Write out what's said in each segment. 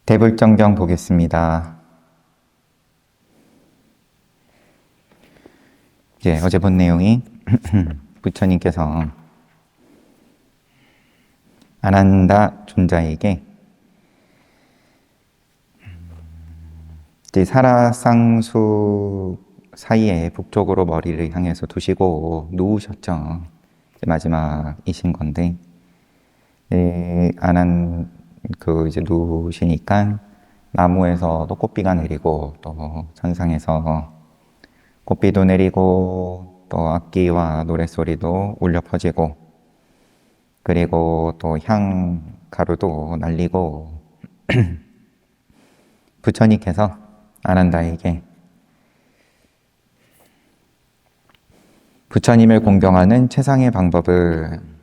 대불정경 보겠습니다. 어제 본 내용이 부처님께서 아난다 존자에게 사라쌍수 사이에 북쪽으로 머리를 향해서 두시고 누우셨죠. 마지막이신 건데, 누우시니까 나무에서도 꽃비가 내리고 또 천상에서 꽃비도 내리고 또 악기와 노랫소리도 울려 퍼지고 그리고 또 향가루도 날리고 부처님께서 아난다에게 부처님을 공경하는 최상의 방법은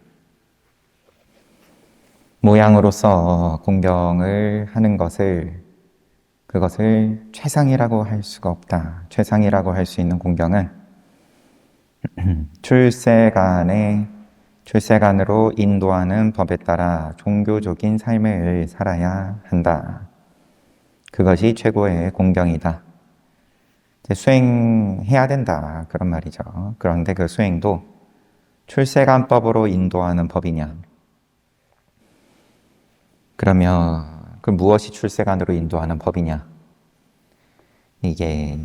모양으로서 공경을 하는 그것을 최상이라고 할 수가 없다. 최상이라고 할 수 있는 공경은 출세간으로 인도하는 법에 따라 종교적인 삶을 살아야 한다. 그것이 최고의 공경이다. 수행해야 된다. 그런 말이죠. 그런데 그 수행도 출세간법으로 인도하는 법이냐? 그러면 그 무엇이 출세간으로 인도하는 법이냐? 이게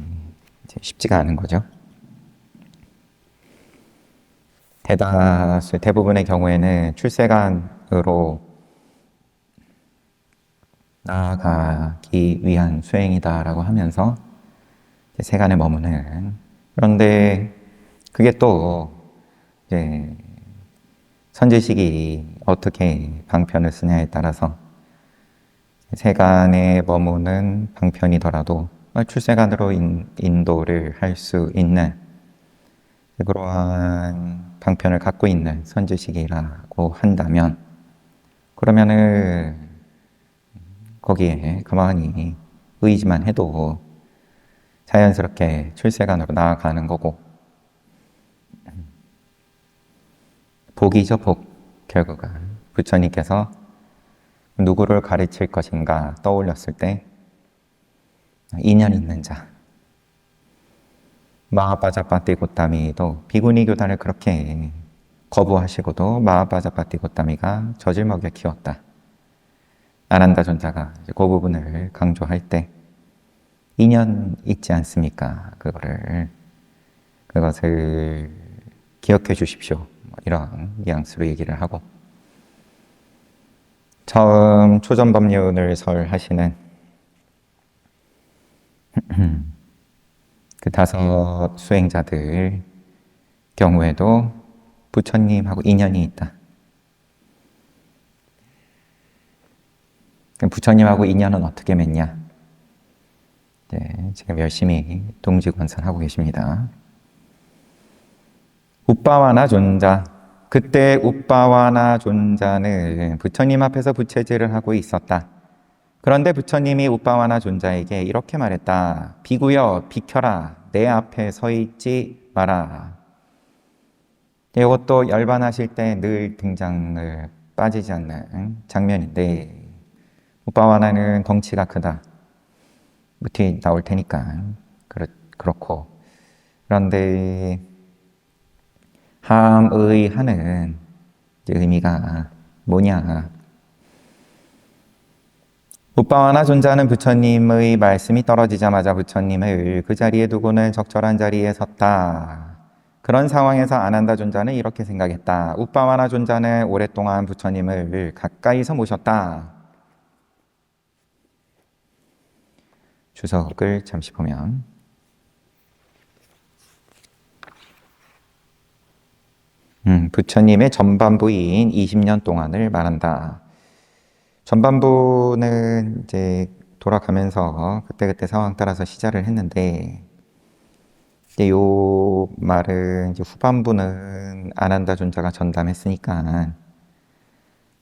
쉽지가 않은 거죠. 대부분의 경우에는 출세간으로 나아가기 위한 수행이다라고 하면서 세간에 머무는, 그런데 그게 또 선지식이 어떻게 방편을 쓰냐에 따라서 세간에 머무는 방편이더라도 출세간으로 인도를 할 수 있는 그러한 방편을 갖고 있는 선지식이라고 한다면, 그러면은 거기에 가만히 의지만 해도 자연스럽게 출세간으로 나아가는 거고, 복이죠, 복. 결국은 부처님께서 누구를 가르칠 것인가 떠올렸을 때 인연 있는 자, 마하빠자빠띠 고따미도 비구니 교단을 그렇게 거부하시고도 마하빠자빠띠 고따미가 젖을 먹여 키웠다. 아난다 존자가 그 부분을 강조할 때 인연 있지 않습니까? 그것을 기억해 주십시오. 이런 뉘앙스로 얘기를 하고, 처음 초전법륜을 설하시는 그 5 수행자들 경우에도 부처님하고 인연이 있다. 부처님하고 인연은 어떻게 맺냐? 지금 열심히 동지권선하고 계십니다. 우빠와나 존자, 그때 우빠와나 존자는 부처님 앞에서 부채질을 하고 있었다. 그런데 부처님이 우빠와나 존자에게 이렇게 말했다. 비구여, 비켜라. 내 앞에 서 있지 마라. 이것도 열반하실 때 늘 등장을 빠지지 않는 장면인데, 우빠와나는 덩치가 크다. 무티 나올 테니까 그렇고, 그런데 함의 하는 의미가 뭐냐? 우빠와나 존자는 부처님의 말씀이 떨어지자마자 부처님을 그 자리에 두고는 적절한 자리에 섰다. 그런 상황에서 아난다 존자는 이렇게 생각했다. 우빠와나 존자는 오랫동안 부처님을 가까이서 모셨다. 주석을 잠시 보면, 부처님의 전반부인 20년 동안을 말한다. 전반부는 돌아가면서 그때그때 상황 따라서 시작을 했는데, 요 말은 후반부는 아난다 존자가 전담했으니까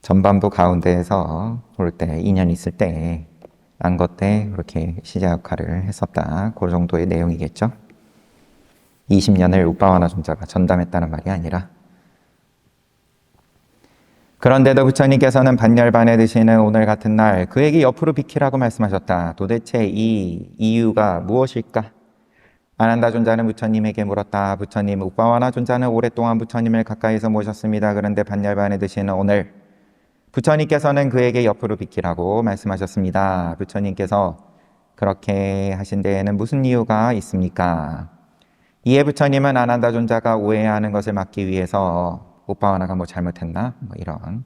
전반부 가운데에서 올 때, 인연이 있을 때, 안거 때 그렇게 시자 역할을 했었다. 그 정도의 내용이겠죠. 20년을 우빠와나 존자가 전담했다는 말이 아니라, 그런데도 부처님께서는 반열반에 드시는 오늘 같은 날 그에게 옆으로 비키라고 말씀하셨다. 도대체 이 이유가 무엇일까? 아난다 존자는 부처님에게 물었다. 부처님, 우빠와나 존자는 오랫동안 부처님을 가까이서 모셨습니다. 그런데 반열반에 드시는 오늘 부처님께서는 그에게 옆으로 비키라고 말씀하셨습니다. 부처님께서 그렇게 하신 데에는 무슨 이유가 있습니까? 이에 부처님은 아난다 존자가 오해하는 것을 막기 위해서 우빠와나가 뭐 잘못했나? 이런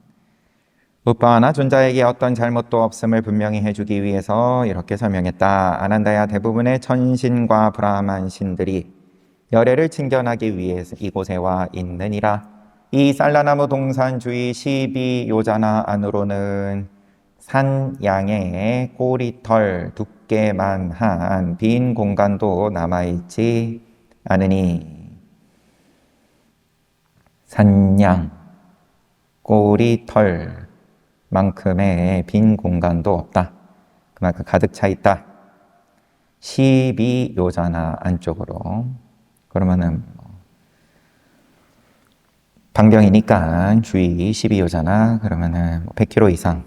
우빠와나 존자에게 어떤 잘못도 없음을 분명히 해주기 위해서 이렇게 설명했다. 아난다야, 대부분의 천신과 브라만 신들이 열애를 칭견하기 위해서 이곳에 와 있느니라. 이 쌀라나무 동산 주위 12요자나 안으로는 산 양의 꼬리털 두께만 한 빈 공간도 남아있지 않으니, 산양 꼬리털만큼의 빈 공간도 없다. 그만큼 가득 차 있다. 12요자나 안쪽으로. 그러면은 방병이니까 주위 12요자나 그러면은 100km 이상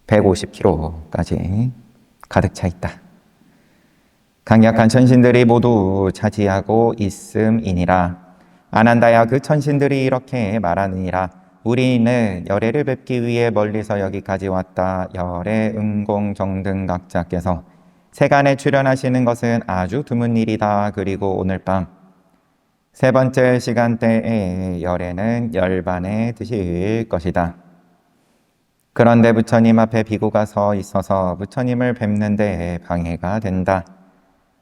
150km까지 가득 차 있다. 강력한 천신들이 모두 차지하고 있음이니라. 아난다야, 그 천신들이 이렇게 말하느니라. 우리는 열애를 뵙기 위해 멀리서 여기까지 왔다. 열애 응공정등각자께서 세간에 출연하시는 것은 아주 드문 일이다. 그리고 오늘 밤 세 번째 시간대에 열애는 열반에 드실 것이다. 그런데 부처님 앞에 비구가 서 있어서 부처님을 뵙는데 방해가 된다.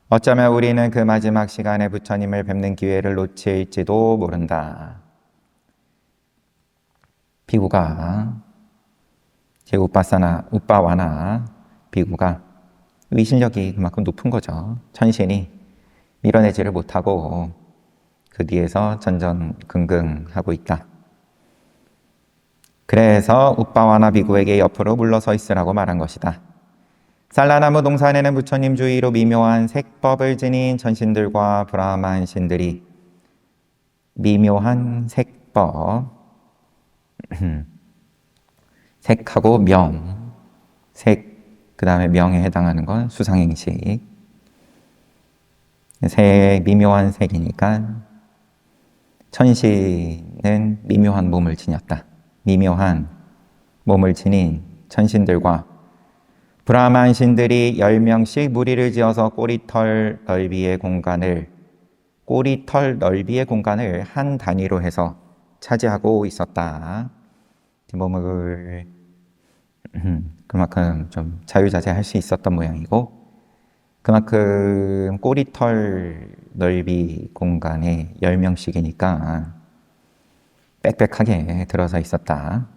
어쩌면 우리는 그 마지막 시간에 부처님을 뵙는 기회를 놓칠지도 모른다. 비구가, 제 우빠와나 비구가 위신력이 그만큼 높은 거죠. 천신이 밀어내지를 못하고 그 뒤에서 전전긍긍하고 있다. 그래서 우빠와나 비구에게 옆으로 물러서 있으라고 말한 것이다. 쌀라나무 동산에는 부처님 주위로 미묘한 색법을 지닌 천신들과 브라만 신들이 미묘한 색법, 색하고 명, 색, 그 다음에 명에 해당하는 건 수상행식. 미묘한 색이니까 천신은 미묘한 몸을 지녔다. 미묘한 몸을 지닌 천신들과 브라만 신들이 10명씩 무리를 지어서 꼬리털 넓이의 공간을 한 단위로 해서 차지하고 있었다. 몸을 그만큼 좀 자유자재할 수 있었던 모양이고, 그만큼 꼬리털 넓이 공간에 10명씩이니까 빽빽하게 들어서 있었다.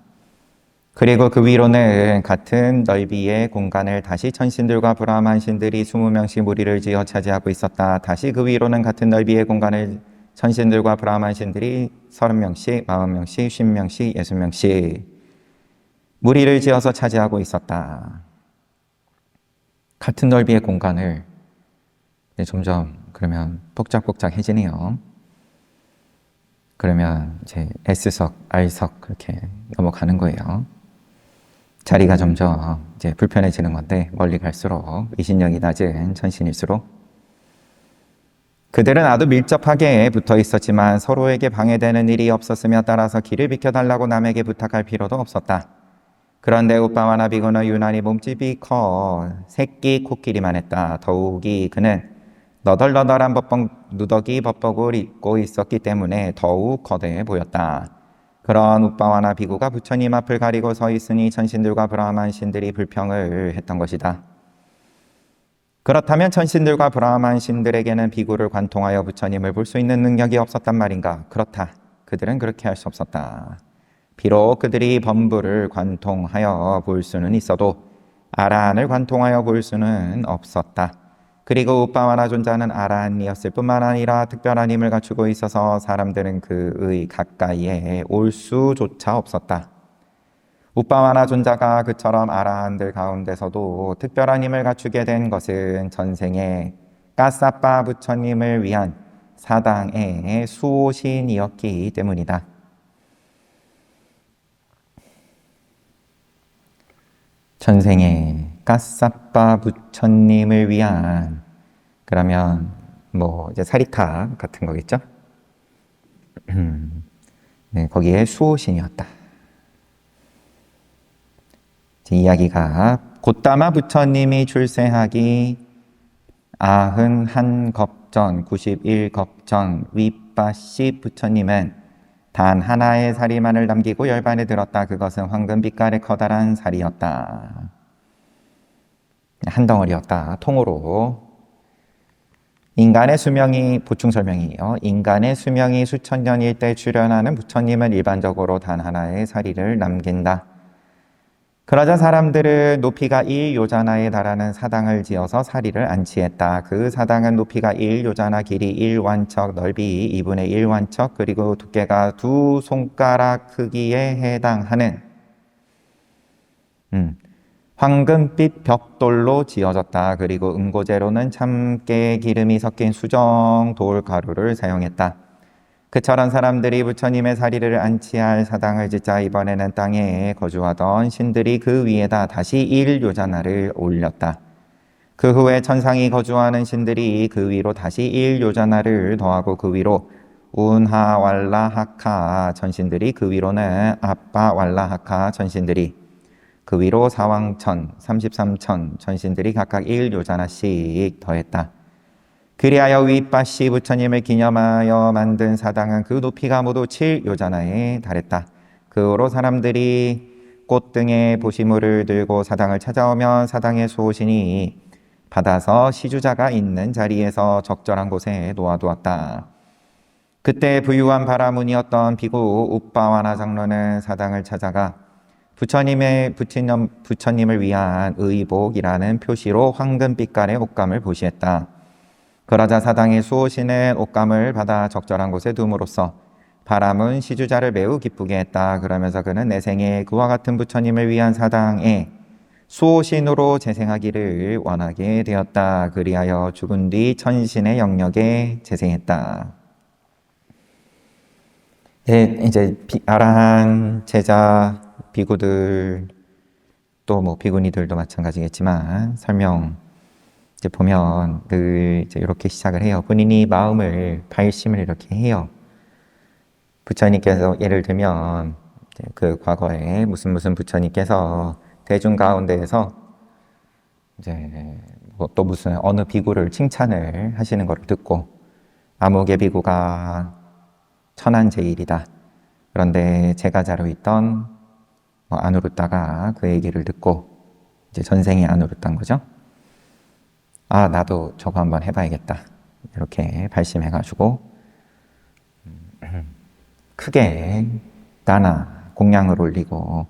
그리고 그 위로는 같은 넓이의 공간을 다시 천신들과 브라만 신들이 20명씩 무리를 지어 차지하고 있었다. 다시 그 위로는 같은 넓이의 공간을 천신들과 브라만 신들이 30명씩, 40명씩, 50명씩, 60명씩 무리를 지어서 차지하고 있었다. 같은 넓이의 공간을 점점 그러면 복작복작해지네요. 그러면 이제 S석, R석 그렇게 넘어가는 거예요. 자리가 점점 이제 불편해지는 건데, 멀리 갈수록 위신력이 낮은 천신일수록 그들은 아주 밀접하게 붙어 있었지만 서로에게 방해되는 일이 없었으며, 따라서 길을 비켜달라고 남에게 부탁할 필요도 없었다. 그런데 우빠와나 비구는 유난히 몸집이 커 새끼 코끼리만 했다. 더욱이 그는 너덜너덜한 누더기 법복을 입고 있었기 때문에 더욱 거대해 보였다. 그런 우빠와나 비구가 부처님 앞을 가리고 서 있으니 천신들과 브라만 신들이 불평을 했던 것이다. 그렇다면 천신들과 브라만 신들에게는 비구를 관통하여 부처님을 볼 수 있는 능력이 없었단 말인가? 그렇다. 그들은 그렇게 할 수 없었다. 비록 그들이 범부를 관통하여 볼 수는 있어도 아라한을 관통하여 볼 수는 없었다. 그리고 우빠와나 존자는 아라한이었을 뿐만 아니라 특별한 힘을 갖추고 있어서 사람들은 그의 가까이에 올 수조차 없었다. 우빠와나 존자가 그처럼 아라한들 가운데서도 특별한 힘을 갖추게 된 것은 전생에 까사빠 부처님을 위한 사당의 수호신이었기 때문이다. 전생에 까싸빠 부처님을 위한, 그러면 뭐 이제 사리탑 같은 거겠죠? 네, 거기에 수호신이었다. 이야기가 곧다마 부처님이 출세하기 91겁전 91겁전 윗바시 부처님은 단 하나의 사리만을 남기고 열반에 들었다. 그것은 황금빛깔의 커다란 사리였다. 한 덩어리였다. 통으로. 인간의 수명이, 보충 설명이에요. 인간의 수명이 수천 년일 때 출현하는 부처님은 일반적으로 단 하나의 사리를 남긴다. 그러자 사람들은 높이가 1요자나에 달하는 사당을 지어서 사리를 안치했다. 그 사당은 높이가 1요자나, 길이 1완척, 넓이 2분의 1완척, 그리고 두께가 2손가락 크기에 해당하는 황금빛 벽돌로 지어졌다. 그리고 응고제로는 참깨 기름이 섞인 수정 돌 가루를 사용했다. 그처럼 사람들이 부처님의 사리를 안치할 사당을 짓자 이번에는 땅에 거주하던 신들이 그 위에다 다시 1요자나를 올렸다. 그 후에 천상이 거주하는 신들이 그 위로 다시 1요자나를 더하고 그 위로 운하왈라하카 전신들이, 그 위로는 아빠왈라하카 전신들이, 그 위로 사왕천 33천 전신들이 각각 1요자나씩 더했다. 그리하여 윗바시 부처님을 기념하여 만든 사당은 그 높이가 모두 7요자나에 달했다. 그 후로 사람들이 꽃등에 보시물을 들고 사당을 찾아오면 사당의 수호신이 받아서 시주자가 있는 자리에서 적절한 곳에 놓아두었다. 그때 부유한 바라문이었던 비구 우빠와나 장로는 사당을 찾아가 부처님을 위한 의복이라는 표시로 황금빛깔의 옷감을 보시했다. 그러자 사당의 수호신은 옷감을 받아 적절한 곳에 둠으로써 바람은 시주자를 매우 기쁘게 했다. 그러면서 그는 내생에 그와 같은 부처님을 위한 사당에 수호신으로 재생하기를 원하게 되었다. 그리하여 죽은 뒤 천신의 영역에 재생했다. 이제 아라한 제자 비구들, 또 뭐 비구니들도 마찬가지겠지만 설명 이제 보면 늘 이제 이렇게 시작을 해요. 본인이 마음을 발심을 이렇게 해요. 부처님께서 예를 들면 그 과거에 무슨 부처님께서 대중 가운데에서 이제 또 무슨 어느 비구를 칭찬을 하시는 걸 듣고 아무개 비구가 천한제일이다. 그런데 제가자로 있던 아누루따가 그 얘기를 듣고 이제 전생에 아누루따인 거죠. 아, 나도 저거 한번 해봐야겠다. 이렇게 발심해가지고 크게 다나 공양을 올리고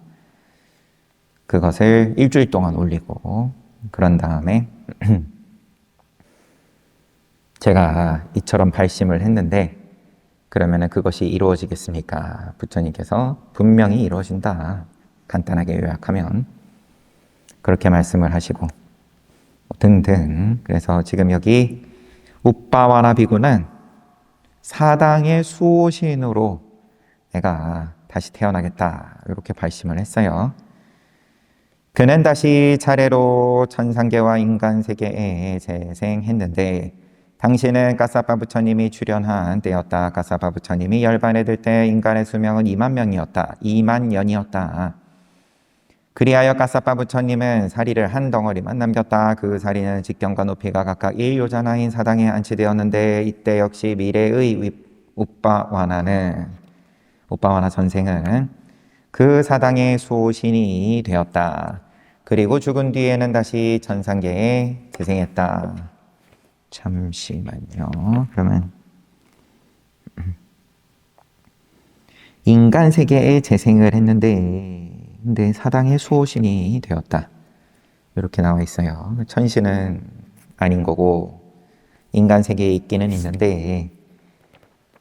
그것을 일주일 동안 올리고 그런 다음에 제가 이처럼 발심을 했는데 그러면은 그것이 이루어지겠습니까? 부처님께서 분명히 이루어진다. 간단하게 요약하면 그렇게 말씀을 하시고 등등. 그래서 지금 여기 우빠와나 비구는 사당의 수호신으로 내가 다시 태어나겠다 이렇게 발심을 했어요. 그는 다시 차례로 천상계와 인간세계에 재생했는데 당시는 까사빠 부처님이 출현한 때였다. 까사빠 부처님이 열반에 들 때 인간의 수명은 2만 명이었다. 2만 년이었다. 그리하여 까사빠 부처님은 사리를 한 덩어리만 남겼다. 그 사리는 직경과 높이가 각각 1요자나인 사당에 안치되었는데 이때 역시 미래의 우빠와나 전생은 그 사당의 수호신이 되었다. 그리고 죽은 뒤에는 다시 천상계에 재생했다. 잠시만요. 그러면 인간 세계에 재생을 했는데 근데 사당의 수호신이 되었다. 이렇게 나와 있어요. 천신은 아닌 거고 인간 세계에 있기는 있는데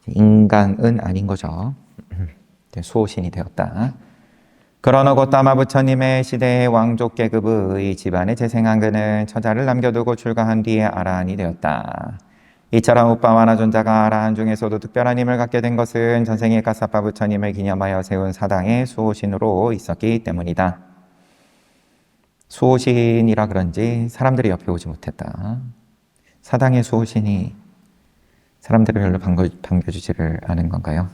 인간은 아닌 거죠. 수호신이 되었다. 그러나 곧다마 부처님의 시대의 왕족 계급의 집안에 재생한 그는 처자를 남겨두고 출가한 뒤에 아라한이 되었다. 이처럼 우빠와나 존자가 아라한 중에서도 특별한 힘을 갖게 된 것은 전생의 까사빠 부처님을 기념하여 세운 사당의 수호신으로 있었기 때문이다. 수호신이라 그런지 사람들이 옆에 오지 못했다. 사당의 수호신이 사람들을 별로 반겨주지를 않은 건가요?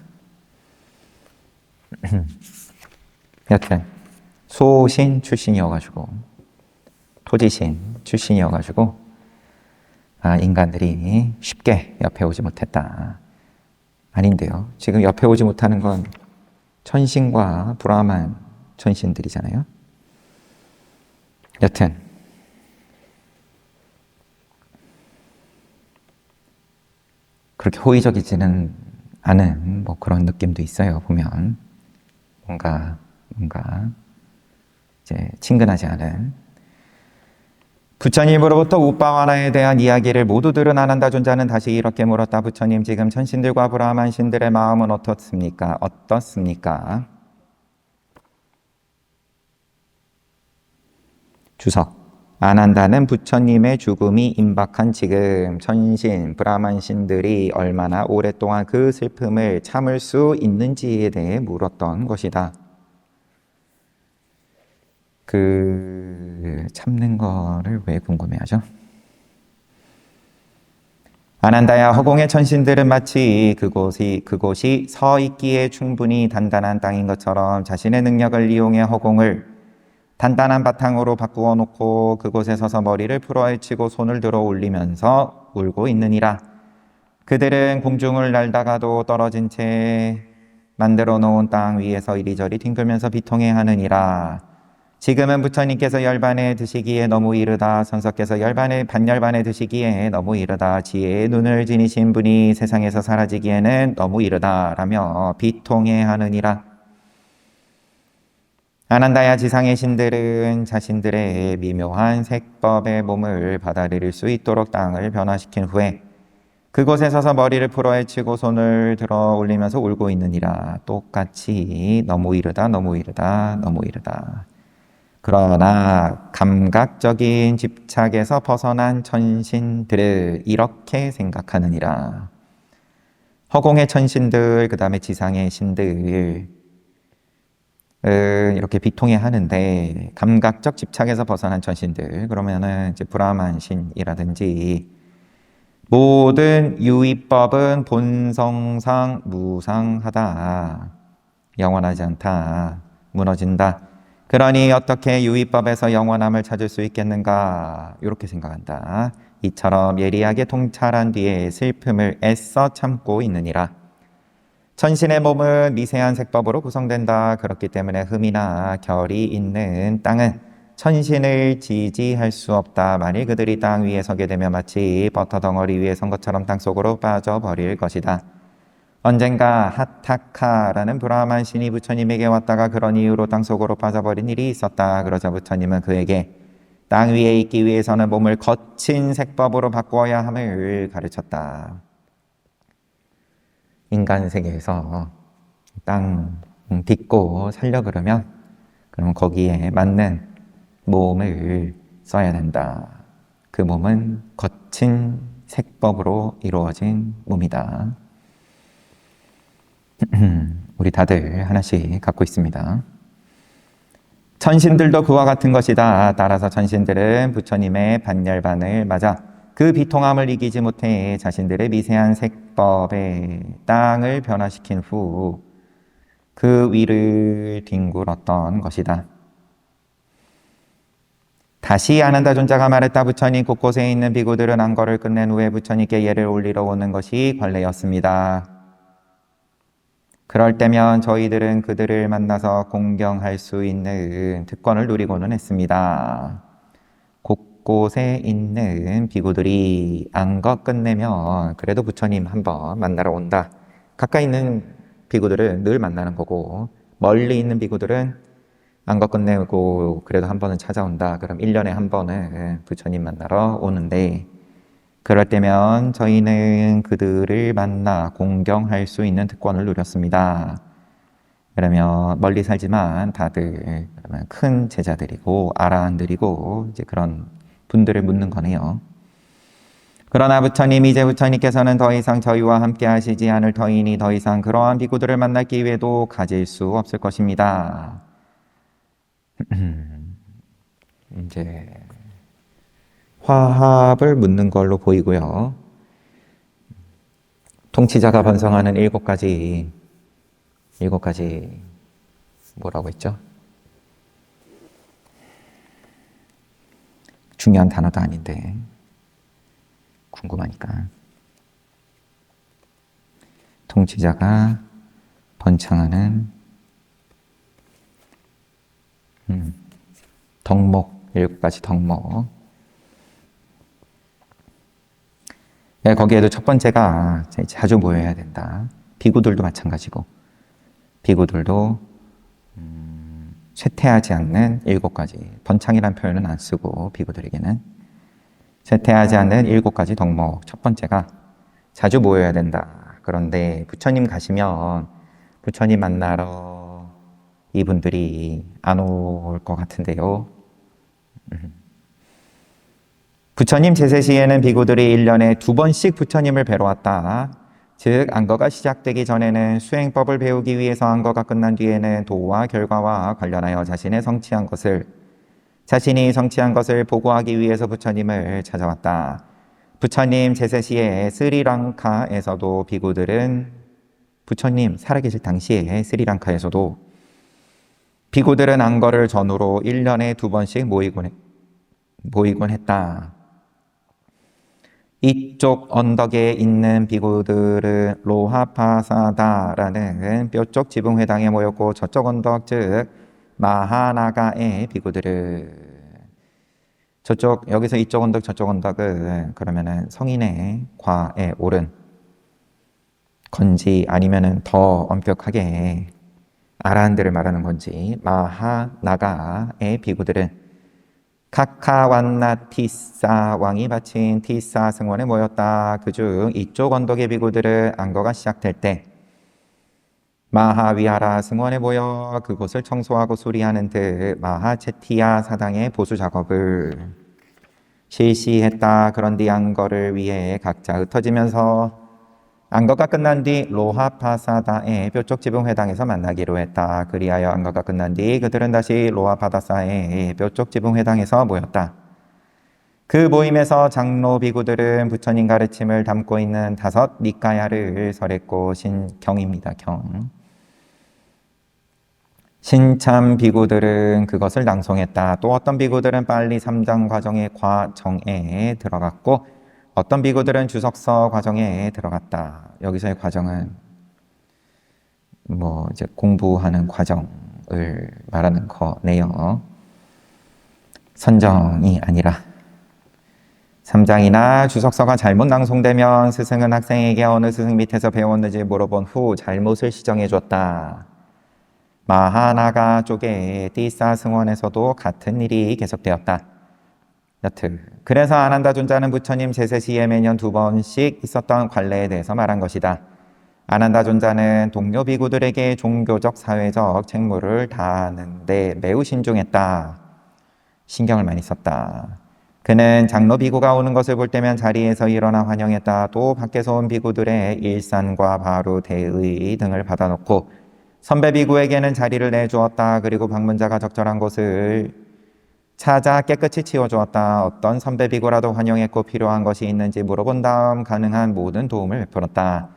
여튼 수호신 출신이어가지고 토지신 출신이어가지고 인간들이 쉽게 옆에 오지 못했다. 아닌데요. 지금 옆에 오지 못하는 건 천신과 브라만 천신들이잖아요. 여튼 그렇게 호의적이지는 않은 뭐 그런 느낌도 있어요. 보면 뭔가 이제 친근하지 않은. 부처님으로부터 우빠와나에 대한 이야기를 모두 들은 아난다 존자는 다시 이렇게 물었다. 부처님, 지금 천신들과 브라만 신들의 마음은 어떻습니까? 주석. 아난다는 부처님의 죽음이 임박한 지금 천신, 브라만 신들이 얼마나 오랫동안 그 슬픔을 참을 수 있는지에 대해 물었던 것이다. 참는 거를 왜 궁금해하죠? 아난다야, 허공의 천신들은 마치 그곳이 서 있기에 충분히 단단한 땅인 것처럼 자신의 능력을 이용해 허공을 단단한 바탕으로 바꾸어 놓고 그곳에 서서 머리를 풀어헤치고 손을 들어 올리면서 울고 있느니라. 그들은 공중을 날다가도 떨어진 채 만들어 놓은 땅 위에서 이리저리 뒹굴면서 비통해 하느니라. 지금은 부처님께서 열반에 드시기에 너무 이르다. 선서께서 반열반에 드시기에 너무 이르다. 지혜의 눈을 지니신 분이 세상에서 사라지기에는 너무 이르다. 라며 비통해 하느니라. 아난다야, 지상의 신들은 자신들의 미묘한 색법의 몸을 받아들일 수 있도록 땅을 변화시킨 후에 그곳에 서서 머리를 풀어헤치고 손을 들어 올리면서 울고 있느니라. 똑같이 너무 이르다. 그러나 감각적인 집착에서 벗어난 천신들은 이렇게 생각하느니라. 허공의 천신들, 그 다음에 지상의 신들 이렇게 비통해 하는데, 감각적 집착에서 벗어난 천신들, 그러면은 이제 브라만 신이라든지 모든 유의법은 본성상 무상하다, 영원하지 않다, 무너진다. 그러니 어떻게 유의법에서 영원함을 찾을 수 있겠는가? 이렇게 생각한다. 이처럼 예리하게 통찰한 뒤에 슬픔을 애써 참고 있느니라. 천신의 몸은 미세한 색법으로 구성된다. 그렇기 때문에 흠이나 결이 있는 땅은 천신을 지지할 수 없다. 만일 그들이 땅 위에 서게 되면 마치 버터 덩어리 위에 선 것처럼 땅속으로 빠져버릴 것이다. 언젠가 하타카라는 브라만 신이 부처님에게 왔다가 그런 이유로 땅속으로 빠져버린 일이 있었다. 그러자 부처님은 그에게 땅 위에 있기 위해서는 몸을 거친 색법으로 바꾸어야 함을 가르쳤다. 인간 세계에서 땅 딛고 살려 그러면 거기에 맞는 몸을 써야 된다. 그 몸은 거친 색법으로 이루어진 몸이다. 우리 다들 하나씩 갖고 있습니다. 천신들도 그와 같은 것이다. 따라서 천신들은 부처님의 반열반을 맞아 그 비통함을 이기지 못해 자신들의 미세한 색법에 땅을 변화시킨 후 그 위를 뒹굴었던 것이다. 다시 아난다 존자가 말했다. 부처님, 곳곳에 있는 비구들은 안거를 끝낸 후에 부처님께 예를 올리러 오는 것이 관례였습니다. 그럴 때면 저희들은 그들을 만나서 공경할 수 있는 특권을 누리고는 했습니다. 곳곳에 있는 비구들이 안거 끝내면 그래도 부처님 한번 만나러 온다. 가까이 있는 비구들은 늘 만나는 거고, 멀리 있는 비구들은 안거 끝내고 그래도 한 번은 찾아온다. 그럼 1년에 한 번은 부처님 만나러 오는데, 그럴 때면 저희는 그들을 만나 공경할 수 있는 특권을 누렸습니다. 그러면 멀리 살지만 다들 큰 제자들이고 아라한들이고 이제 그런 분들을 묻는 거네요. 그러나 부처님, 이제 부처님께서는 더 이상 저희와 함께 하시지 않을 터이니 더 이상 그러한 비구들을 만날 기회도 가질 수 없을 것입니다. 이제 화합을 묻는 걸로 보이고요. 통치자가 번성하는 일곱 가지 뭐라고 했죠? 중요한 단어도 아닌데 궁금하니까. 통치자가 번창하는 덕목, 일곱 가지 덕목. 네, 거기에도 첫 번째가 자주 모여야 된다. 비구들도 마찬가지고, 비구들도 쇠퇴하지 않는 일곱 가지, 번창이라는 표현은 안 쓰고 비구들에게는 쇠퇴하지 않는 일곱 가지 덕목. 첫 번째가 자주 모여야 된다. 그런데 부처님 가시면 부처님 만나러 이분들이 안 올 것 같은데요. 부처님 제세 시에는 비구들이 1년에 2번씩 부처님을 뵈러 왔다. 즉 안거가 시작되기 전에는 수행법을 배우기 위해서 안거가 끝난 뒤에는 도와 결과와 관련하여 자신이 성취한 것을 보고하기 위해서 부처님을 찾아왔다. 부처님 제세 시에 스리랑카에서도 비구들은 부처님 살아계실 당시에 스리랑카에서도 비구들은 안거를 전후로 1년에 2번씩 모이곤 했다. 이쪽 언덕에 있는 비구들은 로하파사다라는 뼈쪽 지붕회당에 모였고 저쪽 언덕 즉 마하나가의 비구들은 여기서 이쪽 언덕 저쪽 언덕은 그러면은 성인의 과에 오른 건지 아니면은 더 엄격하게 아라한들을 말하는 건지 마하나가의 비구들은 카카완나 티사 왕이 바친 티사 승원에 모였다. 그중 이쪽 언덕의 비구들은 안거가 시작될 때 마하위하라 승원에 모여 그곳을 청소하고 수리하는 듯 마하체티야 사당의 보수 작업을 실시했다. 그런 뒤 안거를 위해 각자 흩어지면서 안거가 끝난 뒤 로하파사다의 뼈쪽 지붕 회당에서 만나기로 했다. 그리하여 안거가 끝난 뒤 그들은 다시 로하파다사의 뼈쪽 지붕 회당에서 모였다. 그 모임에서 장로 비구들은 부처님 가르침을 담고 있는 5 니까야를 설했고 경입니다. 경. 신참 비구들은 그것을 낭송했다. 또 어떤 비구들은 빨리 3장 과정의 과정에 들어갔고 어떤 비구들은 주석서 과정에 들어갔다. 여기서의 과정은 이제 공부하는 과정을 말하는 거네요. 선정이 아니라 3장이나 주석서가 잘못 낭송되면 스승은 학생에게 어느 스승 밑에서 배웠는지 물어본 후 잘못을 시정해 줬다. 마하나가 쪽의 띠사 승원에서도 같은 일이 계속되었다. 여튼 그래서 아난다 존자는 부처님 제세 시에 매년 2번씩 있었던 관례에 대해서 말한 것이다. 아난다 존자는 동료 비구들에게 종교적 사회적 책무를 다하는데 매우 신중했다. 신경을 많이 썼다. 그는 장로 비구가 오는 것을 볼 때면 자리에서 일어나 환영했다. 또 밖에서 온 비구들의 일산과 바로 대의 등을 받아놓고 선배 비구에게는 자리를 내주었다. 그리고 방문자가 적절한 곳을 찾아 깨끗이 치워주었다. 어떤 선배 비구라도 환영했고 필요한 것이 있는지 물어본 다음 가능한 모든 도움을 베풀었다.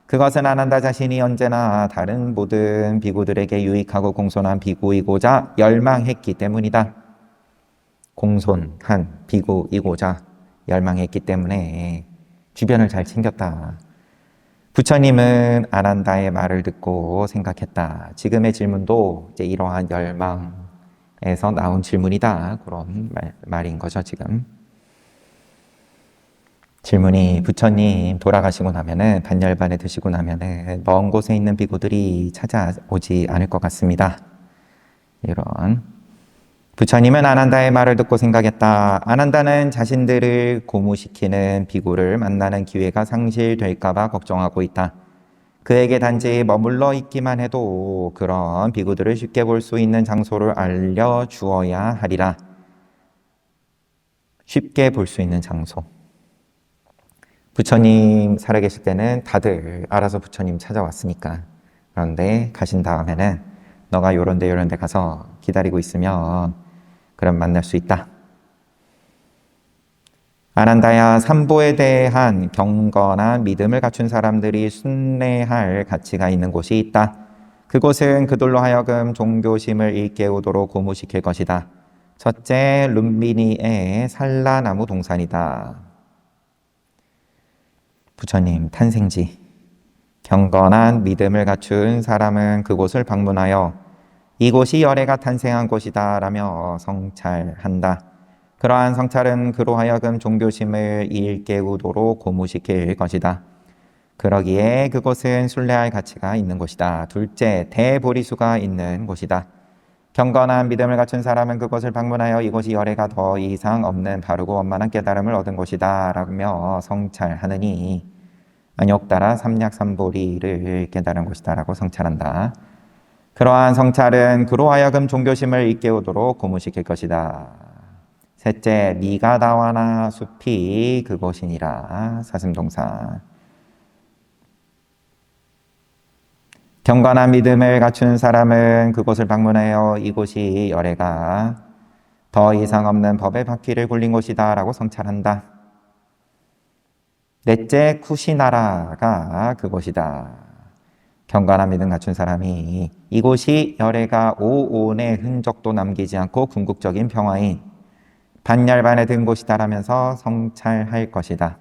그것은 아난다 자신이 언제나 다른 모든 비구들에게 유익하고 공손한 비구이고자 열망했기 때문이다. 공손한 비구이고자 열망했기 때문에 주변을 잘 챙겼다. 부처님은 아난다의 말을 듣고 생각했다. 지금의 질문도 이제 이러한 열망에서 나온 질문이다. 그런 말인 거죠, 지금. 질문이 부처님 돌아가시고 나면은 반열반에 드시고 나면은 먼 곳에 있는 비구들이 찾아오지 않을 것 같습니다. 이런. 부처님은 아난다의 말을 듣고 생각했다. 아난다는 자신들을 고무시키는 비구를 만나는 기회가 상실될까 봐 걱정하고 있다. 그에게 단지 머물러 있기만 해도 그런 비구들을 쉽게 볼 수 있는 장소를 알려주어야 하리라. 쉽게 볼 수 있는 장소. 부처님 살아계실 때는 다들 알아서 부처님 찾아왔으니까. 그런데 가신 다음에는 너가 요런데 가서 기다리고 있으면 그럼 만날 수 있다. 아난다야, 삼보에 대한 경건한 믿음을 갖춘 사람들이 순례할 가치가 있는 곳이 있다. 그곳은 그들로 하여금 종교심을 일깨우도록 고무시킬 것이다. 첫째, 룸비니의 산라나무 동산이다. 부처님 탄생지. 경건한 믿음을 갖춘 사람은 그곳을 방문하여 이곳이 열애가 탄생한 곳이다 라며 성찰한다. 그러한 성찰은 그로 하여금 종교심을 일깨우도록 고무시킬 것이다. 그러기에 그곳은 순례할 가치가 있는 곳이다. 둘째, 대보리수가 있는 곳이다. 경건한 믿음을 갖춘 사람은 그곳을 방문하여 이곳이 열애가 더 이상 없는 바르고 원만한 깨달음을 얻은 곳이다 라며 성찰하느니 안욕따라 삼략삼보리를 깨달은 곳이다 라고 성찰한다. 그러한 성찰은 그로 하여금 종교심을 일깨우도록 고무시킬 것이다. 셋째, 미가다와나 숲이 그곳이니라. 사슴동산. 경건한 믿음을 갖춘 사람은 그곳을 방문하여 이곳이 열애가 더 이상 없는 법의 바퀴를 굴린 곳이다 라고 성찰한다. 넷째, 쿠시나라가 그곳이다. 경건한 믿음 갖춘 사람이 이곳이 열애가 오온의 흔적도 남기지 않고 궁극적인 평화인 반열반에 든 곳이다 라면서 성찰할 것이다.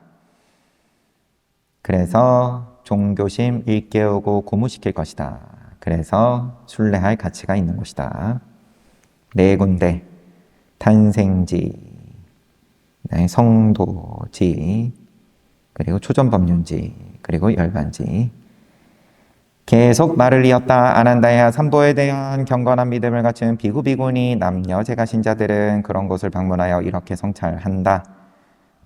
그래서 종교심 일깨우고 고무시킬 것이다. 그래서 순례할 가치가 있는 곳이다. 네 군데, 탄생지, 성도지, 그리고 초전법륜지, 그리고 열반지. 계속 말을 이었다. 아난다야, 삼보에 대한 경건한 믿음을 갖춘 비구 비구니 남녀 제가 신자들은 그런 곳을 방문하여 이렇게 성찰한다.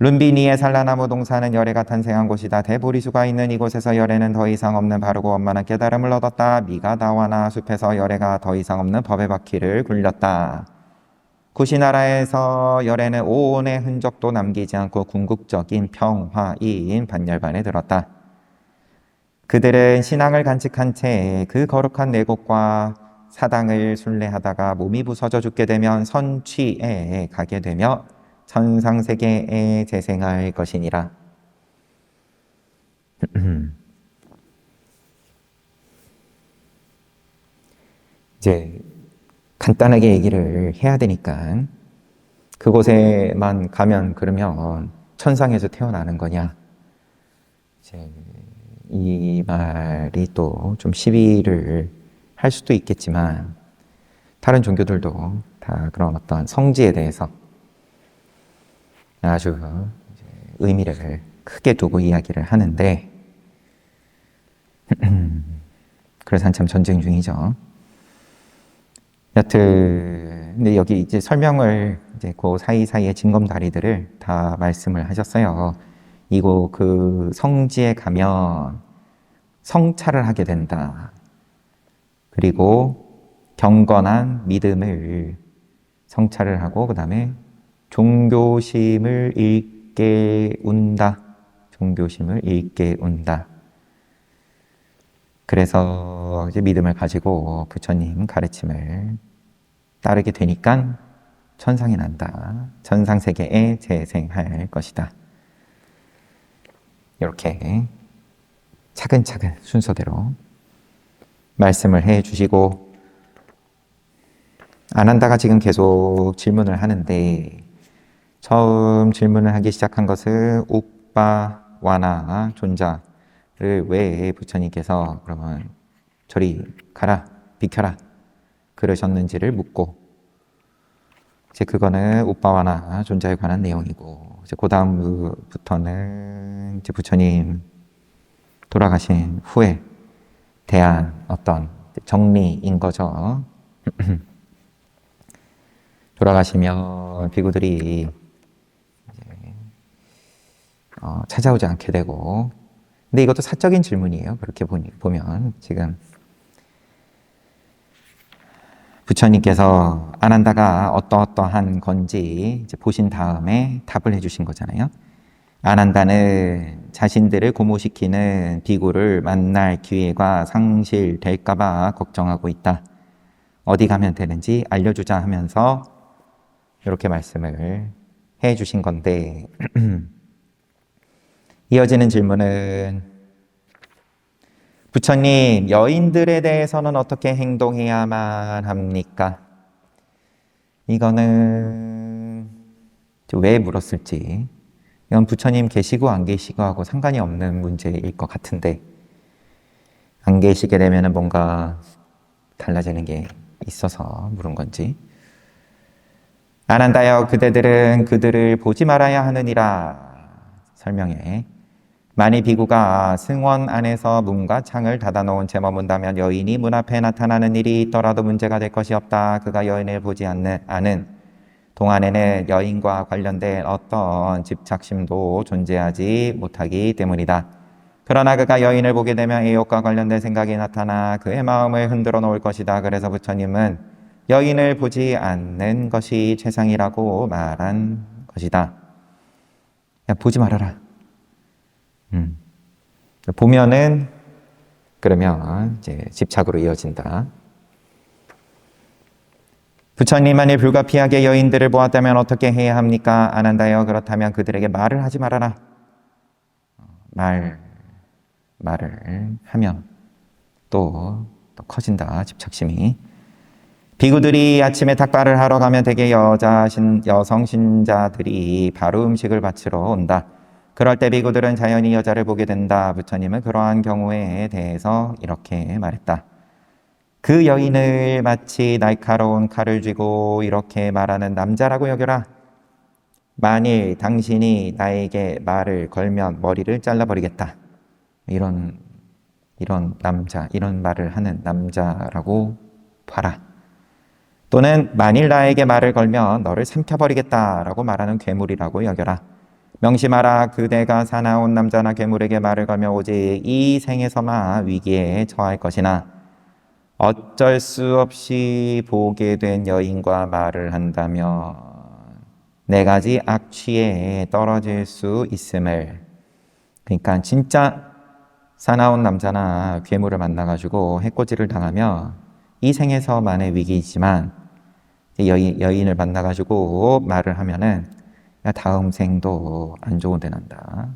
룸비니의 산라나무 동산은 열애가 탄생한 곳이다. 대보리수가 있는 이곳에서 열애는 더 이상 없는 바르고 원만한 깨달음을 얻었다. 미가다와나 숲에서 열애가 더 이상 없는 법의 바퀴를 굴렸다. 구시나라에서 열애는 오온의 흔적도 남기지 않고 궁극적인 평화인 반열반에 들었다. 그들은 신앙을 간직한 채 그 거룩한 네 곳과 사당을 순례하다가 몸이 부서져 죽게 되면 선취에 가게 되며 천상세계에 재생할 것이니라. 이제 간단하게 얘기를 해야 되니까 그곳에만 가면 그러면 천상에서 태어나는 거냐? 이제 이 말이 또 좀 시비를 할 수도 있겠지만 다른 종교들도 다 그런 어떤 성지에 대해서 아주 의미를 크게 두고 이야기를 하는데 그래서 한참 전쟁 중이죠. 여튼 근데 여기 이제 설명을 이제 그 사이사이의 징검다리들을 다 말씀을 하셨어요. 이곳 그 성지에 가면 성찰을 하게 된다. 그리고 경건한 믿음을 성찰을 하고 그 다음에 종교심을 일깨운다. 종교심을 일깨운다. 그래서 이제 믿음을 가지고 부처님 가르침을 따르게 되니까 천상이 난다. 천상세계에 재생할 것이다. 이렇게 차근차근 순서대로 말씀을 해 주시고 아난다가 지금 계속 질문을 하는데 처음 질문을 하기 시작한 것은 옥바와나 존자를 왜 부처님께서 그러면 저리 가라, 비켜라 그러셨는지를 묻고 이제 그거는 옥바와나 존자에 관한 내용이고 이제 그 다음부터는 이제 부처님 돌아가신 후에 대한 어떤 정리인 거죠. 돌아가시면 비구들이 찾아오지 않게 되고 근데 이것도 사적인 질문이에요. 그렇게 보면 지금 부처님께서 아난다가 어떠한 건지 이제 보신 다음에 답을 해주신 거잖아요. 아난다는 자신들을 고무시키는 비구를 만날 기회가 상실될까봐 걱정하고 있다. 어디 가면 되는지 알려주자 하면서 이렇게 말씀을 해 주신 건데 이어지는 질문은 부처님, 여인들에 대해서는 어떻게 행동해야만 합니까? 이거는 왜 물었을지, 이건 부처님 계시고 안 계시고 하고 상관이 없는 문제일 것 같은데, 안 계시게 되면 뭔가 달라지는 게 있어서 물은 건지. 아난다여, 그대들은 그들을 보지 말아야 하느니라. 설명해. 만일 비구가 승원 안에서 문과 창을 닫아놓은 채 머문다면 여인이 문 앞에 나타나는 일이 있더라도 문제가 될 것이 없다. 그가 여인을 보지 않은 동안에는 여인과 관련된 어떤 집착심도 존재하지 못하기 때문이다. 그러나 그가 여인을 보게 되면 애욕과 관련된 생각이 나타나 그의 마음을 흔들어 놓을 것이다. 그래서 부처님은 여인을 보지 않는 것이 최상이라고 말한 것이다. 야, 보지 말아라. 보면은 그러면 이제 집착으로 이어진다. 부처님, 만일 불가피하게 여인들을 보았다면 어떻게 해야 합니까? 아난다여, 그렇다면 그들에게 말을 하지 말아라. 말을 하면 또 커진다, 집착심이. 비구들이 아침에 닭발을 하러 가면 대개 여성 신자들이 바로 음식을 바치러 온다. 그럴 때 비구들은 자연히 여자를 보게 된다. 부처님은 그러한 경우에 대해서 이렇게 말했다. 그 여인을 마치 날카로운 칼을 쥐고 이렇게 말하는 남자라고 여겨라. 만일 당신이 나에게 말을 걸면 머리를 잘라버리겠다. 이런 남자, 이런 말을 하는 남자라고 봐라. 또는 만일 나에게 말을 걸면 너를 삼켜버리겠다라고 말하는 괴물이라고 여겨라. 명심하라. 그대가 사나운 남자나 괴물에게 말을 걸며 오직 이 생에서만 위기에 처할 것이나 어쩔 수 없이 보게 된 여인과 말을 한다면 네 가지 악취에 떨어질 수 있음을. 그러니까 진짜 사나운 남자나 괴물을 만나가지고 해코지를 당하면 이 생에서만의 위기이지만 여인을 만나가지고 말을 하면은 다음 생도 안 좋은 데 난다.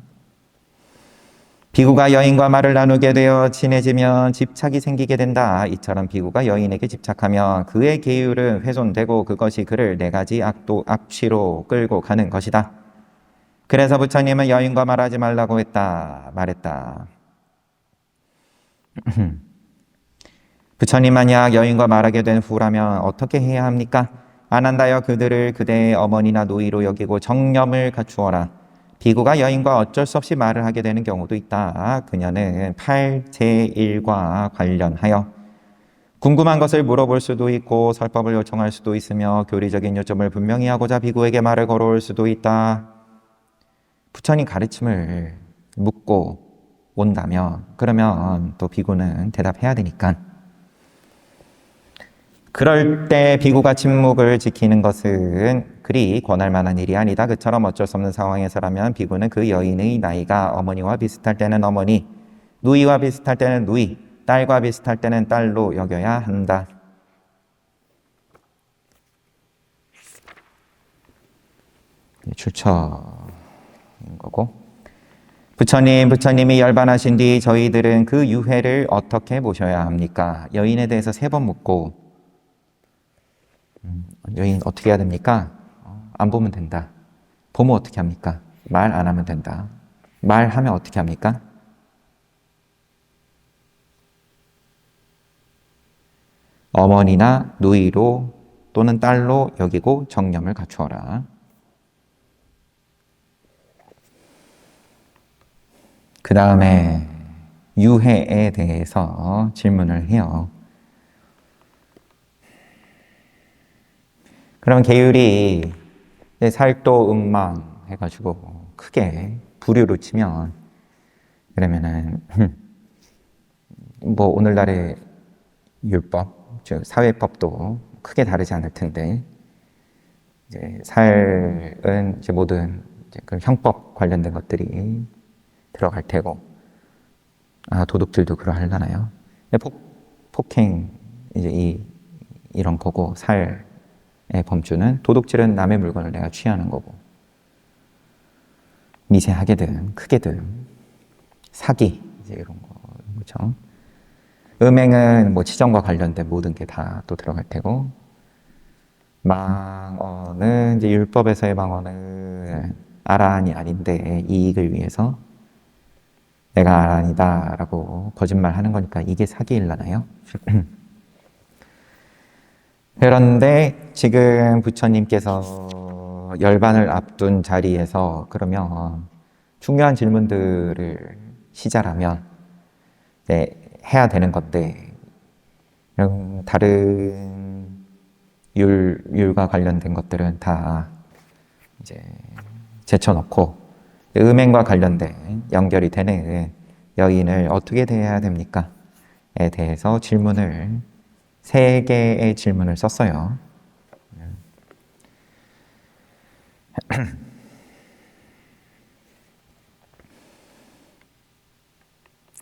비구가 여인과 말을 나누게 되어 친해지면 집착이 생기게 된다. 이처럼 비구가 여인에게 집착하면 그의 계율은 훼손되고 그것이 그를 네 가지 악취로 끌고 가는 것이다. 그래서 부처님은 여인과 말하지 말라고 말했다. 부처님, 만약 여인과 말하게 된 후라면 어떻게 해야 합니까? 아난다여, 그들을 그대의 어머니나 노이로 여기고 정념을 갖추어라. 비구가 여인과 어쩔 수 없이 말을 하게 되는 경우도 있다. 그녀는 팔-제1과 관련하여 궁금한 것을 물어볼 수도 있고 설법을 요청할 수도 있으며 교리적인 요점을 분명히 하고자 비구에게 말을 걸어올 수도 있다. 부처님 가르침을 묻고 온다면 그러면 또 비구는 대답해야 되니까. 그럴 때 비구가 침묵을 지키는 것은 그리 권할 만한 일이 아니다. 그처럼 어쩔 수 없는 상황에서라면 비구는 그 여인의 나이가 어머니와 비슷할 때는 어머니, 누이와 비슷할 때는 누이, 딸과 비슷할 때는 딸로 여겨야 한다. 출처인 거고. 부처님이 열반하신 뒤 저희들은 그 유해를 어떻게 보셔야 합니까? 여인에 대해서 3번 묻고 여인 어떻게 해야 됩니까? 안 보면 된다. 보면 어떻게 합니까? 말 안 하면 된다. 말하면 어떻게 합니까? 어머니나 누이로 또는 딸로 여기고 정념을 갖추어라. 그 다음에 유해에 대해서 질문을 해요. 그럼 계율이 살도 음망 해가지고 크게 부류로 치면 그러면은 뭐 오늘날의 율법, 즉 사회법도 크게 다르지 않을 텐데 이제 살은 이제 모든 이제 그 형법 관련된 것들이 들어갈 테고 도둑질도 그러하려나요? 폭행 이제 이런 거고 살의 범주는 도둑질은 남의 물건을 내가 취하는 거고 미세하게든 크게든 사기 이제 이런 거죠. 음행은 뭐 치정과 관련된 모든 게 다 또 들어갈 테고, 망언은 이제 율법에서의 망언은 아란이 아닌데 이익을 위해서 내가 아란이다라고 거짓말하는 거니까 이게 사기일라나요? 그런데 지금 부처님께서 열반을 앞둔 자리에서 그러면 중요한 질문들을 시작하면 해야 되는 건데, 다른 율과 관련된 것들은 다 이제 제쳐놓고 음행과 관련된 연결이 되는 여인을 어떻게 대해야 됩니까? 에 대해서 질문을 3개의 질문을 썼어요.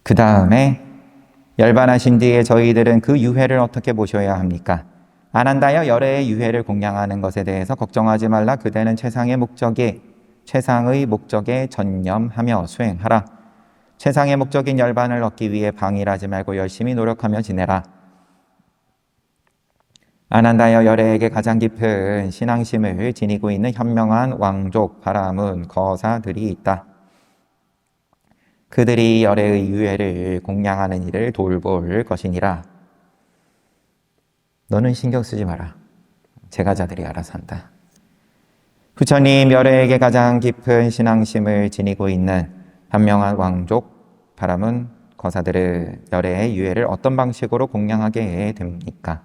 그 다음에 열반하신 뒤에 저희들은 그 유해를 어떻게 보셔야 합니까? 아난다여 열애의 유해를 공양하는 것에 대해서 걱정하지 말라. 그대는 최상의 목적에 전념하며 수행하라. 최상의 목적인 열반을 얻기 위해 방일하지 말고 열심히 노력하며 지내라. 아난다여 열애에게 가장 깊은 신앙심을 지니고 있는 현명한 왕족, 바라문, 거사들이 있다. 그들이 열애의 유해를 공양하는 일을 돌볼 것이니라. 너는 신경 쓰지 마라. 제가자들이 알아서 한다. 부처님 열애에게 가장 깊은 신앙심을 지니고 있는 현명한 왕족, 바라문, 거사들은 열애의 유해를 어떤 방식으로 공양하게 됩니까?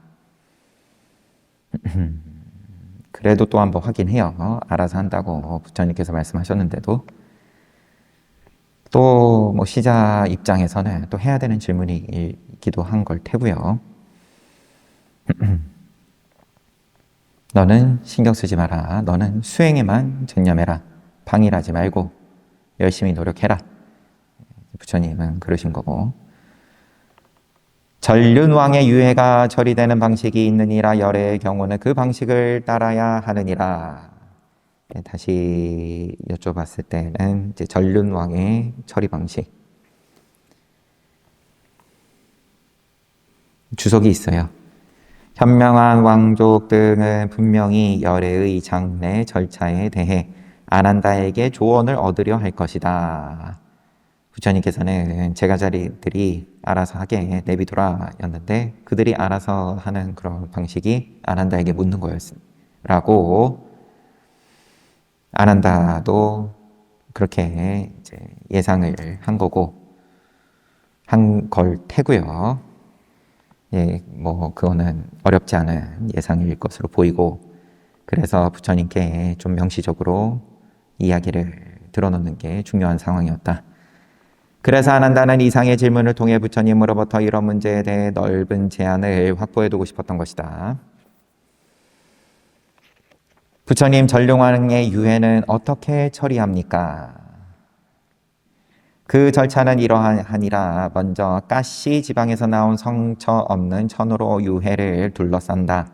그래도 또 한번 확인해요. 알아서 한다고 부처님께서 말씀하셨는데도 또 뭐 시자 입장에서는 또 해야 되는 질문이기도 한 걸 테고요. 너는 신경 쓰지 마라. 너는 수행에만 전념해라. 방일하지 말고 열심히 노력해라. 부처님은 그러신 거고, 전륜왕의 유해가 처리되는 방식이 있느니라. 열애의 경우는 그 방식을 따라야 하느니라. 다시 여쭤봤을 때는 이제 전륜왕의 처리 방식, 주석이 있어요. 현명한 왕족 등은 분명히 열애의 장례 절차에 대해 아난다에게 조언을 얻으려 할 것이다. 부처님께서는 제가자리들이 알아서 하게 내비두라 였는데, 그들이 알아서 하는 그런 방식이 아난다에게 묻는 거였라고, 아난다도 그렇게 이제 예상을 한 거고, 한 걸 테고요. 뭐 그거는 어렵지 않은 예상일 것으로 보이고, 그래서 부처님께 좀 명시적으로 이야기를 들어놓는 게 중요한 상황이었다. 그래서 아난다는 이상의 질문을 통해 부처님으로부터 이런 문제에 대해 넓은 제안을 확보해두고 싶었던 것이다. 부처님, 전륜왕의 유해는 어떻게 처리합니까? 그 절차는 이러하니라. 먼저 가시 지방에서 나온 성처 없는 천으로 유해를 둘러싼다.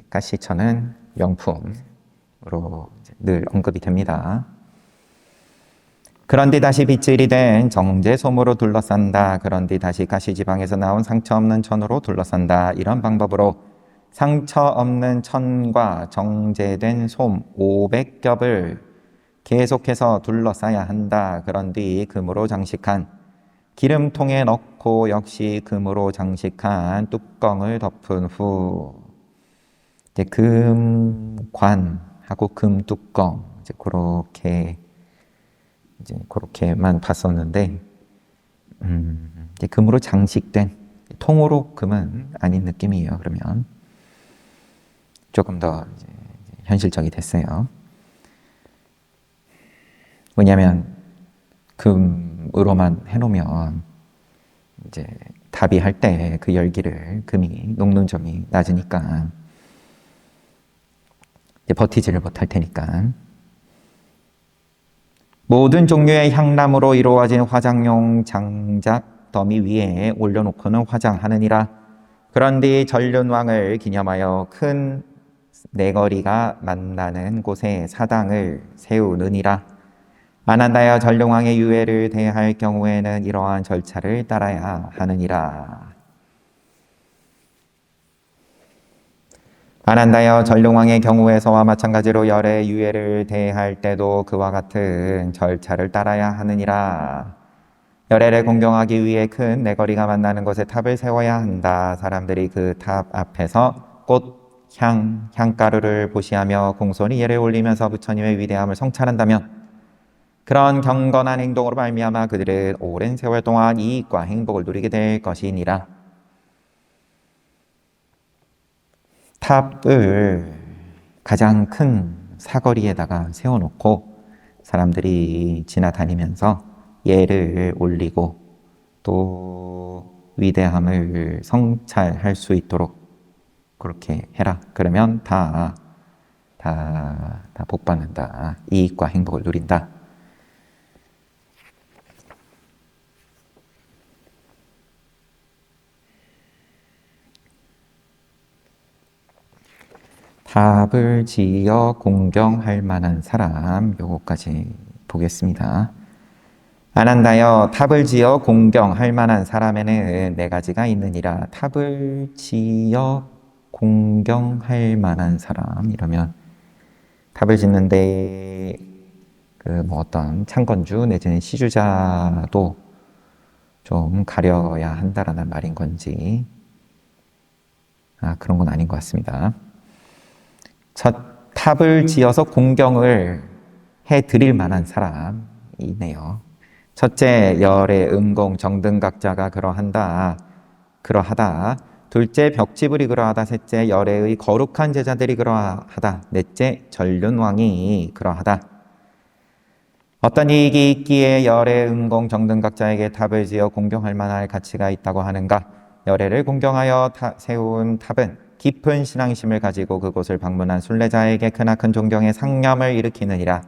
가시천은 명품으로 늘 언급이 됩니다. 그런 뒤 다시 빗질이 된 정제솜으로 둘러싼다. 그런 뒤 다시 가시지방에서 나온 상처 없는 천으로 둘러싼다. 이런 방법으로 상처 없는 천과 정제된 솜 500겹을 계속해서 둘러싸야 한다. 그런 뒤 금으로 장식한 기름통에 넣고 역시 금으로 장식한 뚜껑을 덮은 후, 이제 금관하고 금뚜껑 그렇게만 봤었는데, 이제 금으로 장식된 통으로 금은 아닌 느낌이에요. 그러면 조금 더 이제 현실적이 됐어요. 왜냐하면 금으로만 해놓으면 이제 답이할 때 그 열기를 금이 녹는 점이 낮으니까 이제 버티지를 못할 테니까, 모든 종류의 향나무로 이루어진 화장용 장작 더미 위에 올려놓고는 화장하느니라. 그런 뒤 전륜왕을 기념하여 큰 네거리가 만나는 곳에 사당을 세우느니라. 아난다여 전룡왕의 유해를 대할 경우에는 이러한 절차를 따라야 하느니라. 아난다여 전룡왕의 경우에서와 마찬가지로 열의 유해를 대할 때도 그와 같은 절차를 따라야 하느니라. 열애를 공경하기 위해 큰 네거리가 만나는 곳에 탑을 세워야 한다. 사람들이 그 탑 앞에서 꽃, 향가루를 보시하며 공손히 예를 올리면서 부처님의 위대함을 성찰한다면 그런 경건한 행동으로 말미암아 그들은 오랜 세월 동안 이익과 행복을 누리게 될 것이니라. 탑을 가장 큰 사거리에다가 세워놓고 사람들이 지나다니면서 예를 올리고 또 위대함을 성찰할 수 있도록 그렇게 해라. 그러면 다 복받는다. 이익과 행복을 누린다. 탑을 지어 공경할 만한 사람, 요거까지 보겠습니다. 아난다여 탑을 지어 공경할 만한 사람에는 네 가지가 있느니라. 탑을 지어 공경할 만한 사람 이러면 탑을 짓는데 어떤 창건주 내지는 시주자도 좀 가려야 한다라는 말인 건지 그런 건 아닌 것 같습니다. 첫 탑을 지어서 공경을 해드릴 만한 사람이네요. 첫째, 열의 음공 정등각자가 그러하다. 둘째, 벽지불이 그러하다. 셋째, 열애의 거룩한 제자들이 그러하다. 넷째, 전륜왕이 그러하다. 어떤 이익이 있기에 열의 음공 정등각자에게 탑을 지어 공경할 만할 가치가 있다고 하는가? 열애를 공경하여 세운 탑은 깊은 신앙심을 가지고 그곳을 방문한 순례자에게 크나큰 존경의 상념을 일으키느니라.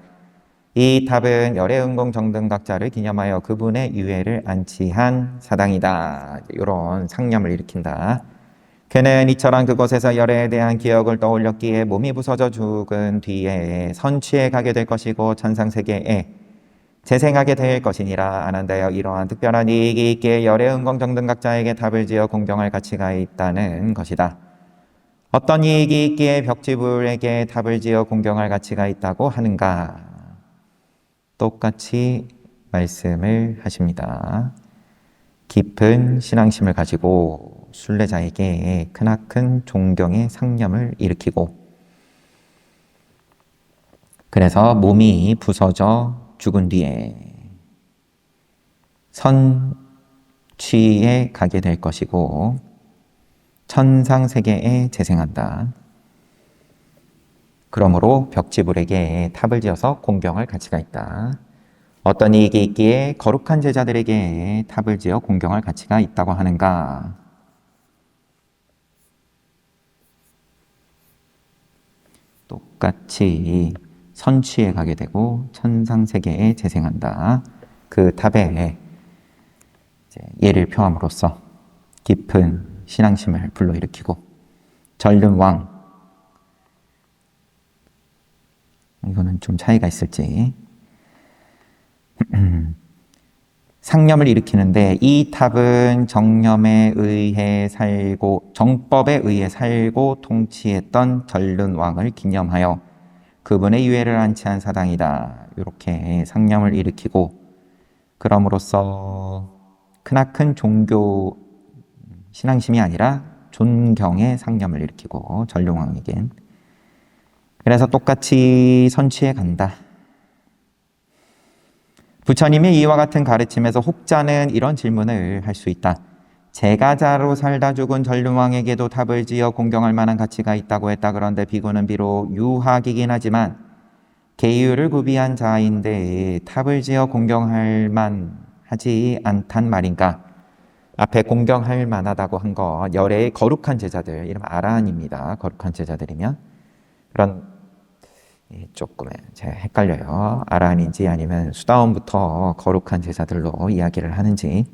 이 탑은 열의 음공 정등각자를 기념하여 그분의 유해를 안치한 사당이다. 이런 상념을 일으킨다. 그는 이처럼 그곳에서 열애에 대한 기억을 떠올렸기에 몸이 부서져 죽은 뒤에 선취에 가게 될 것이고 천상세계에 재생하게 될 것이니라. 아난다여 이러한 특별한 이익이 있기에 열의 음공 정등각자에게 탑을 지어 공경할 가치가 있다는 것이다. 어떤 이익이 있기에 벽지불에게 탑을 지어 공경할 가치가 있다고 하는가? 똑같이 말씀을 하십니다. 깊은 신앙심을 가지고 순례자에게 크나큰 존경의 상념을 일으키고 그래서 몸이 부서져 죽은 뒤에 선취에 가게 될 것이고 천상세계에 재생한다. 그러므로 벽지불에게 탑을 지어서 공경할 가치가 있다. 어떤 이익이 있기에 거룩한 제자들에게 탑을 지어 공경할 가치가 있다고 하는가? 똑같이 선취에 가게 되고 천상세계에 재생한다. 그 탑에 예를 표함으로써 깊은 신앙심을 불러일으키고 전륜왕, 이거는 좀 차이가 있을지 상념을 일으키는데 이 탑은 정념에 의해 살고 정법에 의해 살고 통치했던 전륜왕을 기념하여 그분의 유해를 안치한 사당이다. 이렇게 상념을 일으키고 그럼으로써 크나큰 종교 신앙심이 아니라 존경의 상념을 일으키고 전륜왕에겐 그래서 똑같이 선취해 간다. 부처님이 이와 같은 가르침에서 혹자는 이런 질문을 할 수 있다. 제가자로 살다 죽은 전륜왕에게도 탑을 지어 공경할 만한 가치가 있다고 했다. 그런데 비구는 비록 유학이긴 하지만 계율을 구비한 자인데 탑을 지어 공경할 만하지 않단 말인가? 앞에 공경할 만하다고 한 거 열애의 거룩한 제자들, 이름 아라한입니다. 거룩한 제자들이면 그런 조금 제가 헷갈려요. 아라한인지 아니면 수다원부터 거룩한 제자들로 이야기를 하는지.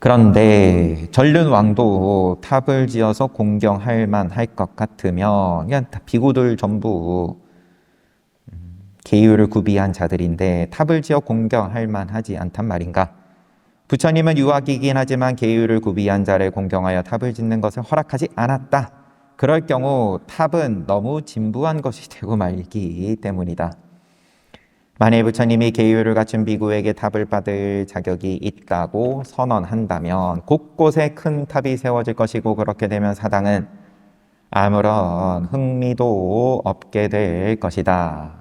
그런데 전륜 왕도 탑을 지어서 공경할 만할 것 같으면 그냥 비구들 전부 계율을 구비한 자들인데 탑을 지어 공경할 만하지 않단 말인가? 부처님은 유학이긴 하지만 계율을 구비한 자를 공경하여 탑을 짓는 것을 허락하지 않았다. 그럴 경우 탑은 너무 진부한 것이 되고 말기 때문이다. 만일 부처님이 계율을 갖춘 비구에게 탑을 받을 자격이 있다고 선언한다면 곳곳에 큰 탑이 세워질 것이고 그렇게 되면 사당은 아무런 흥미도 없게 될 것이다.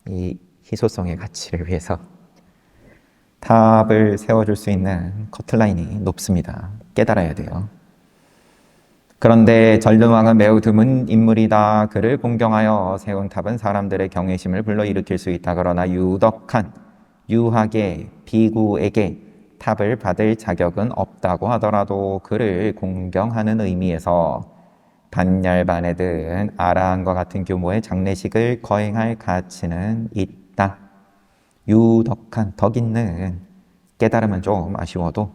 이 희소성의 가치를 위해서 탑을 세워줄 수 있는 커트라인이 높습니다. 깨달아야 돼요. 그런데 전륜왕은 매우 드문 인물이다. 그를 공경하여 세운 탑은 사람들의 경외심을 불러일으킬 수 있다. 그러나 유덕한 유학의 비구에게 탑을 받을 자격은 없다고 하더라도 그를 공경하는 의미에서 반열반에 든 아라한과 같은 규모의 장례식을 거행할 가치는 있다. 유덕한 덕 있는 깨달음은 좀 아쉬워도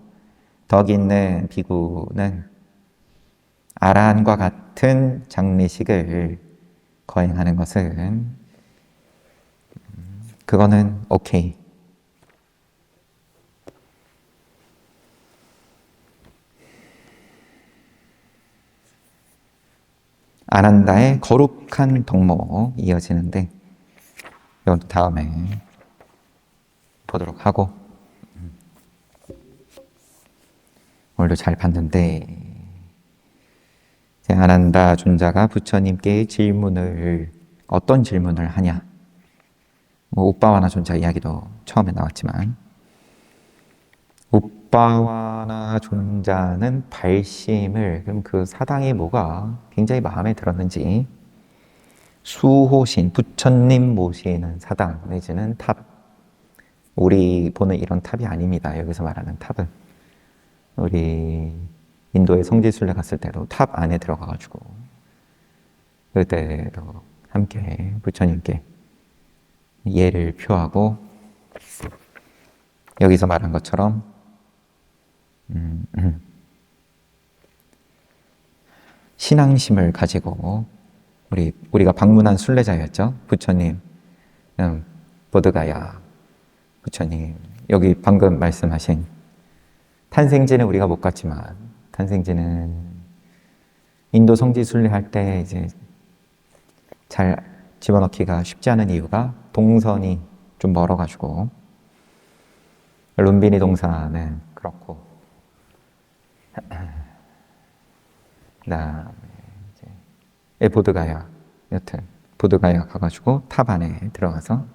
덕 있는 비구는 아라한과 같은 장례식을 거행하는 것은 그거는 오케이. 아난다의 거룩한 덕목 이어지는데 이건 다음에 보도록 하고 오늘도 잘 봤는데 아난다 존자가 부처님께 질문을 어떤 질문을 하냐? 뭐 옵바와나 존자 이야기도 처음에 나왔지만 옵바와나 존자는 발심을 그럼 그 사당이 뭐가 굉장히 마음에 들었는지 수호신 부처님 모시는 사당 내지는 탑 우리 보는 이런 탑이 아닙니다. 여기서 말하는 탑은 우리 인도에 성지순례 갔을 때도 탑 안에 들어가가지고 그때도 함께 부처님께 예를 표하고 여기서 말한 것처럼 신앙심을 가지고 우리가 방문한 순례자였죠. 부처님, 보드가야 부처님 여기 방금 말씀하신 탄생지는 우리가 못 갔지만 탄생지는 인도 성지 순례할 때 이제 잘 집어넣기가 쉽지 않은 이유가 동선이 좀 멀어가지고 룸비니 동산은 그렇고 그다음에 이제 보드가야 여튼 보드가야 가가지고 탑 안에 들어가서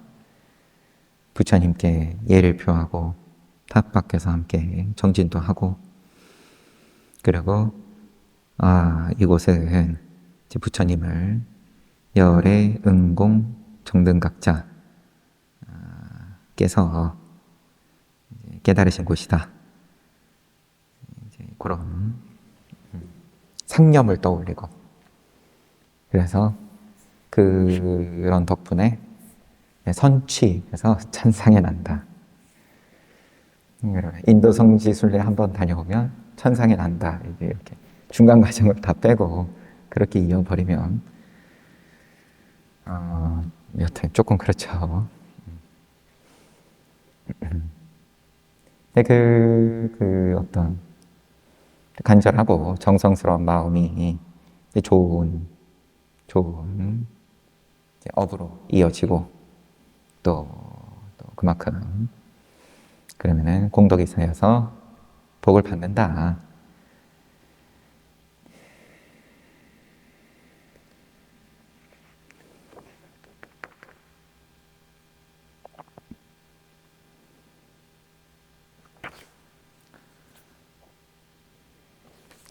부처님께 예를 표하고 탑 밖에서 함께 정진도 하고 그리고 이곳은 부처님을 열의 응공 정등각자께서 깨달으신 곳이다. 이제 그런 상념을 떠올리고 그래서 그런 덕분에 선취해서 찬상에 난다. 인도 성지 순례 한번 다녀오면 천상에 난다. 이렇게 중간 과정을 다 빼고 그렇게 이어버리면 여튼 조금 그렇죠. 그 어떤 간절하고 정성스러운 마음이 좋은 업으로 이어지고 또 그만큼 그러면은 공덕이 쌓여서 복을 받는다.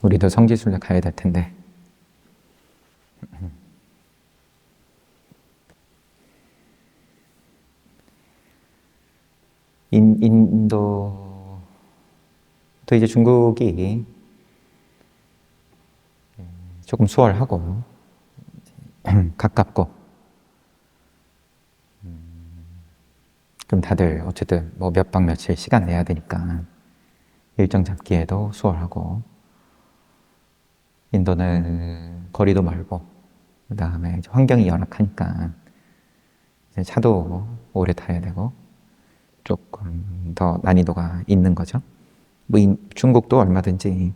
우리도 성지순례 가야 될 텐데 인도 또 이제 중국이 조금 수월하고 가깝고 그럼 다들 어쨌든 뭐 몇 박 며칠 시간 내야 되니까 일정 잡기에도 수월하고, 인도는 거리도 멀고, 그 다음에 환경이 열악하니까 이제 차도 오래 타야 되고 조금 더 난이도가 있는 거죠. 뭐 중국도 얼마든지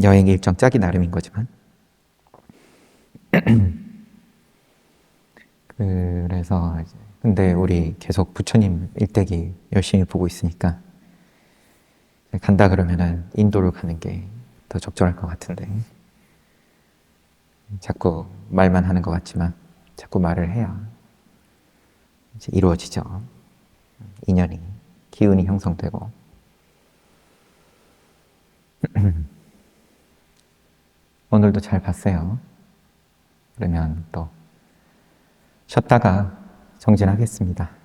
여행 일정 짜기 나름인 거지만 그래서 이제 근데 우리 계속 부처님 일대기 열심히 보고 있으니까 간다 그러면은 인도를 가는 게 더 적절할 것 같은데 자꾸 말만 하는 것 같지만 자꾸 말을 해야 이제 이루어지죠. 인연이, 기운이 형성되고. 오늘도 잘 봤어요. 그러면 또 쉬었다가 정진하겠습니다.